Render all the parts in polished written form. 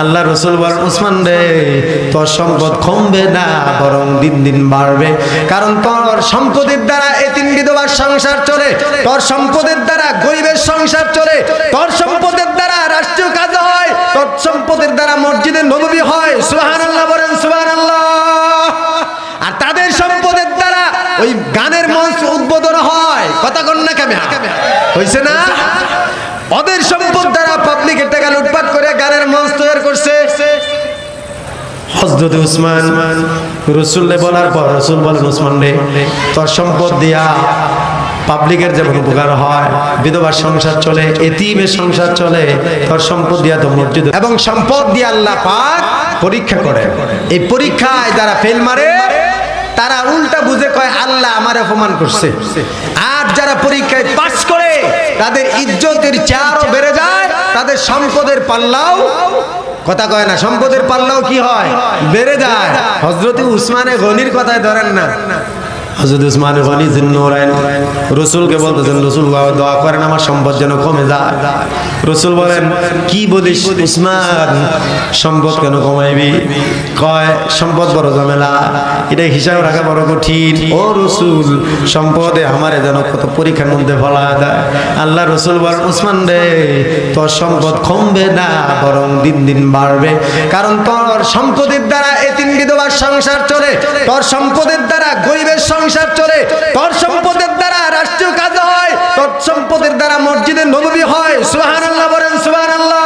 আল্লাহ রাসূল বলেন ওসমান রে তোর সম্পদ কমবে না বরং দিন দিন বাড়বে, কারণ তোর সম্পদের দ্বারা এতিম বিধবার সংসার চলে, তোর সম্পদের দ্বারা গরিবের সংসার চলে, তোর সম্পদের দ্বারা রাষ্ট্রীয় কাজ হয়, তোর সম্পদের দ্বারা মসজিদে নববী হয়। সুবহানাল্লাহ বলেন সুবহানাল্লাহ। আর তাদের সম্পদের দ্বারা ওই গানের মঞ্চ উদ্বোধন হয়। কথা কন না কেমন হইছে না? ওদের সম্পদ দ্বারা পাবলিকের টাকা লুটপাট করে গানের মঞ্চ তৈরি করছে। হযরত উসমান রাসূলকে বলার পর রাসূল বলেন ওসমান রে তোর সম্পদ দিয়া পাবলিকের যেমন উপকার হয়, বিধবার সংসার চলে, এতিমের সংসার চলে, তোর সম্পদ দিয়া তো মসজিদ এবং সম্পদ দিয়ে আল্লাহ পাক পরীক্ষা করে। এই পরীক্ষায় যারা ফেল মারে তারা উল্টা বুঝে কয় আল্লাহ আমার অপমান করছে। আর যারা পরীক্ষায় পাস করে তাদের ইজ্জতের চারও বেড়ে যায়, তাদের সম্পদের পাল্লাও, কথা কয় না, সম্পদের পাল্লাও কি হয়? বেড়ে যায়। হযরত উসমানে গনির কথায় ধরেন না, হযরত উসমান গনি জিন্নুরাইন রাসূলকে বলতেছেন রাসূল দোয়া করেন আমার সম্পদ যেন কমে যায়। রাসূল বলেন কি বলিস উসমান, সম্পদ কেন কমাইবি? কয় সম্পদ বড় ঝামেলা, এটা হিসাব রাখা বড় কঠিন। ও রাসূল সম্পদে আমারে যেন কত পরীক্ষার মধ্যে ফেলা দেয়। আল্লাহ রাসূল বলেন উসমান রে তোর সম্পদ কমবে না বরং দিন দিন বাড়বে, কারণ তোর সম্পদের দ্বারা এতিম বিধবার সংসার চলে, তোর সম্পদের দ্বারা গরিবের সংসার চলে, তোর সম্পদের দ্বারা রাষ্ট্রীয় কাজ হয়, তোর সম্পদের দ্বারা মসজিদে নববী হয়। সুবহানাল্লাহ বলেন সুবহানাল্লাহ।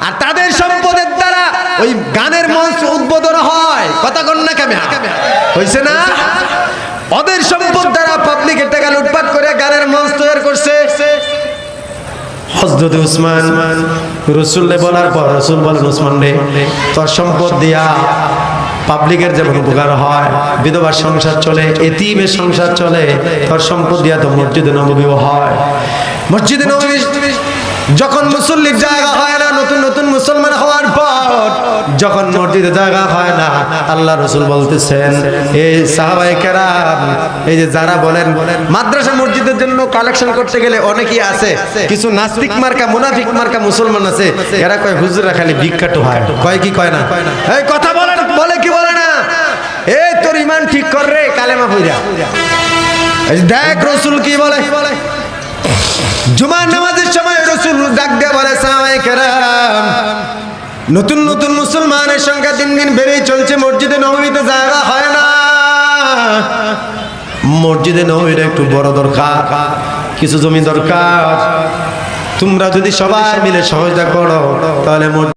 আর তাদের সম্পদের দ্বারা ওই গানের মঞ্চ উদ্বোধন হয়। কথা কন না কেমন হইছে না? ওদের সম্পদ দ্বারা পাবলিকের টাকা লুটপাট করে গানের মঞ্চ তৈরি করছে। হযরত উসমান রাসূলকে বলার পর রাসূল বলেন ওসমান রে তোর সম্পদ দিয়া পাবলিকের যেমন উপকার হয়, বিধবার সংসার চলে, এতিমের সংসার চলে, তোর সম্পদ দিয়া তো মসজিদে নববী হয়। মসজিদে নববী যখন মুসল্লির জায়গা হয় না, নতুন নতুন মুসলমান হওয়ার পর যখন মসজিদে জায়গা হয় না, আল্লাহ রাসূল বলতেছেন এই সাহাবায়ে কেরাম, এই যে যারা বলেন মাদ্রাসা মসজিদের জন্য কালেকশন করতে গেলে অনেকেই আছে, কিছু নাস্তিক মার্কা মুনাফিক মার্কা মুসলমান আছে, এরা কয় হুজুররা খালি ভিক্ষাটু হয়। কয় কি কয় না? এই কথা বলেন, বলে কি বলে না? এই তোর ঈমান ঠিক কর রে, কালেমা পড়া। এই দেখ রাসূল কি বলে। জুমার নামাজের সময় রাসূল ডাক দিয়ে বলে সাহাবায়ে কেরাম নতুন নতুন মুসলমানের সংখ্যা দিন দিন বেড়েই চলছে, মসজিদে নববীতে জায়গা হয় না, মসজিদে নববীর একটু বড় দরকার, কিছু জমি দরকার, তোমরা যদি সবাই মিলে সহযোগিতা করো তাহলে